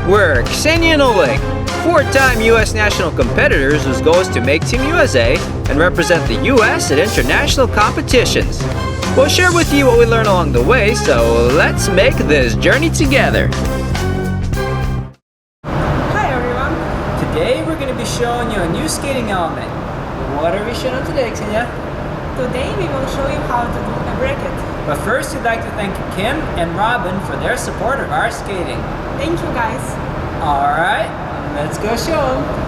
We're Kseniya and Oleg, four-time U.S. national competitors whose goal is to make Team USA and represent the U.S. at international competitions. We'll share with you what we learn along the way, so let's make this journey together. Hi everyone! Today we're going to be showing you a new skating element. What are we showing today, Kseniya? Today we will show you how to do a bracket. But first, we'd like to thank Kim and Robin for their support of our skating. Thank you guys! Alright, let's go show them.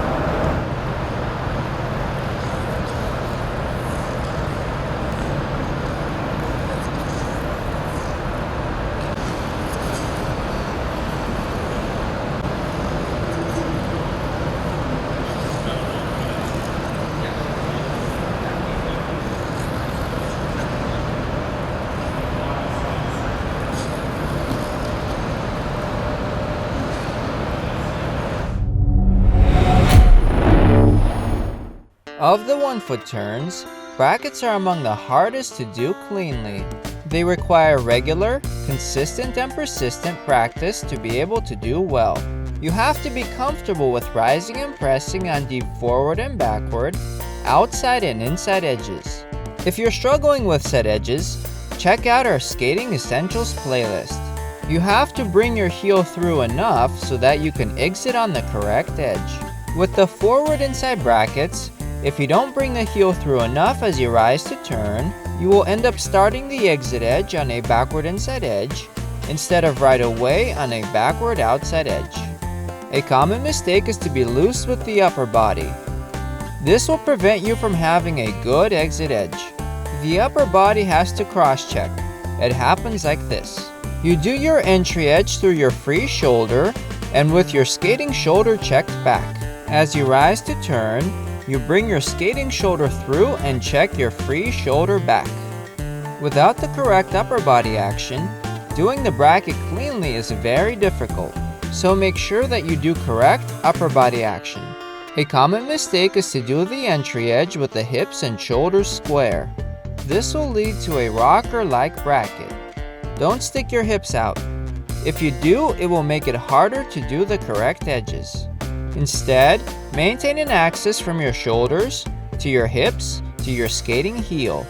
Of the 1-foot turns, brackets are among the hardest to do cleanly. They require regular, consistent and persistent practice to be able to do well. You have to be comfortable with rising and pressing on deep forward and backward, outside and inside edges. If you're struggling with set edges, check out our Skating Essentials playlist. You have to bring your heel through enough so that you can exit on the correct edge. With the forward inside brackets, if you don't bring the heel through enough as you rise to turn, you will end up starting the exit edge on a backward inside edge instead of right away on a backward outside edge. A common mistake is to be loose with the upper body. This will prevent you from having a good exit edge. The upper body has to cross-check. It happens like this. You do your entry edge through your free shoulder and with your skating shoulder checked back. As you rise to turn, you bring your skating shoulder through and check your free shoulder back. Without the correct upper body action, doing the bracket cleanly is very difficult, so make sure that you do correct upper body action. A common mistake is to do the entry edge with the hips and shoulders square. This will lead to a rocker-like bracket. Don't stick your hips out. If you do, it will make it harder to do the correct edges. Instead, maintain an axis from your shoulders to your hips to your skating heel.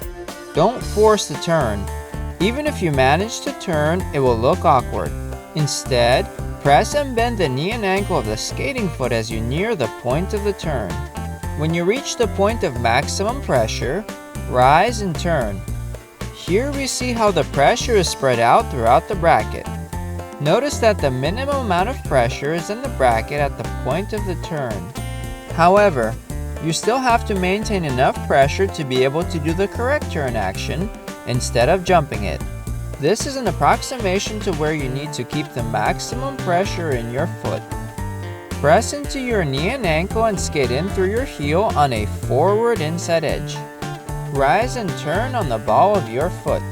Don't force the turn. Even if you manage to turn, it will look awkward. Instead, press and bend the knee and ankle of the skating foot as you near the point of the turn. When you reach the point of maximum pressure, rise and turn. Here we see how the pressure is spread out throughout the bracket. Notice that the minimum amount of pressure is in the bracket at the point of the turn. However, you still have to maintain enough pressure to be able to do the correct turn action instead of jumping it. This is an approximation to where you need to keep the maximum pressure in your foot. Press into your knee and ankle and skate in through your heel on a forward inside edge. Rise and turn on the ball of your foot.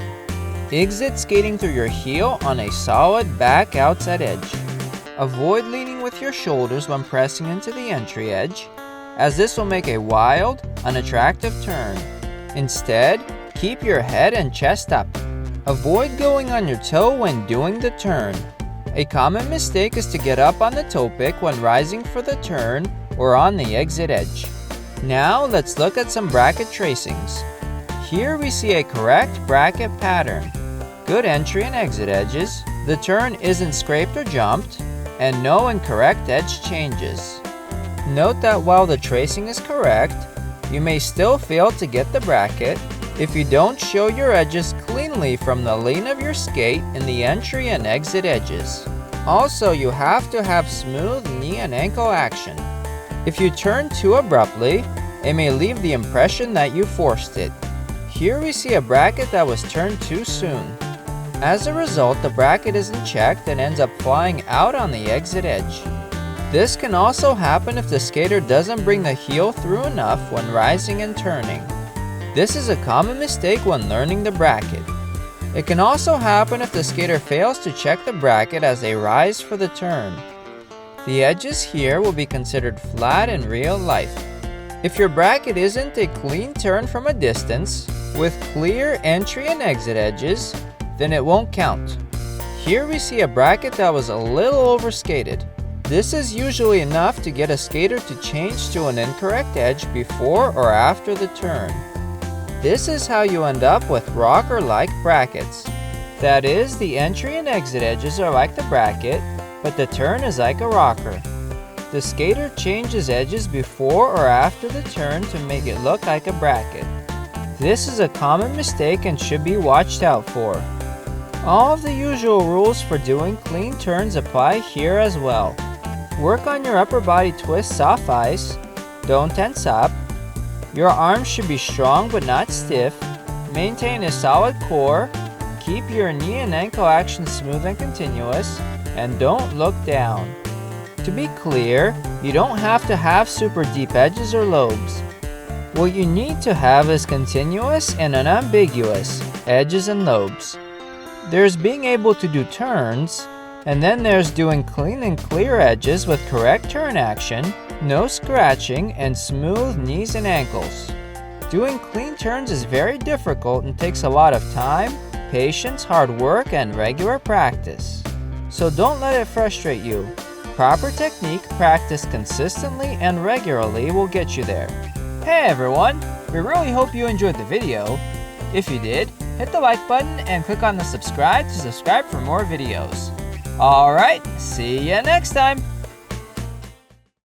Exit skating through your heel on a solid back outside edge. Avoid leaning with your shoulders when pressing into the entry edge, as this will make a wild, unattractive turn. Instead, keep your head and chest up. Avoid going on your toe when doing the turn. A common mistake is to get up on the toe pick when rising for the turn or on the exit edge. Now let's look at some bracket tracings. Here we see a correct bracket pattern. Good entry and exit edges, the turn isn't scraped or jumped, and no incorrect edge changes. Note that while the tracing is correct, you may still fail to get the bracket if you don't show your edges cleanly from the lane of your skate in the entry and exit edges. Also, you have to have smooth knee and ankle action. If you turn too abruptly, it may leave the impression that you forced it. Here we see a bracket that was turned too soon. As a result, the bracket isn't checked and ends up flying out on the exit edge. This can also happen if the skater doesn't bring the heel through enough when rising and turning. This is a common mistake when learning the bracket. It can also happen if the skater fails to check the bracket as they rise for the turn. The edges here will be considered flat in real life. If your bracket isn't a clean turn from a distance, with clear entry and exit edges, then it won't count. Here we see a bracket that was a little overskated. This is usually enough to get a skater to change to an incorrect edge before or after the turn. This is how you end up with rocker-like brackets. That is, the entry and exit edges are like the bracket, but the turn is like a rocker. The skater changes edges before or after the turn to make it look like a bracket. This is a common mistake and should be watched out for. All of the usual rules for doing clean turns apply here as well. Work on your upper body twists off ice. Don't tense up. Your arms should be strong but not stiff. Maintain a solid core. Keep your knee and ankle action smooth and continuous. And don't look down. To be clear, you don't have to have super deep edges or lobes. What you need to have is continuous and unambiguous edges and lobes. There's being able to do turns, and then there's doing clean and clear edges with correct turn action, no scratching, and smooth knees and ankles. Doing clean turns is very difficult and takes a lot of time, patience, hard work, and regular practice. So don't let it frustrate you. Proper technique practiced consistently and regularly will get you there. Hey everyone, we really hope you enjoyed the video. If you did, hit the like button and click on the subscribe to subscribe for more videos. Alright, see ya next time!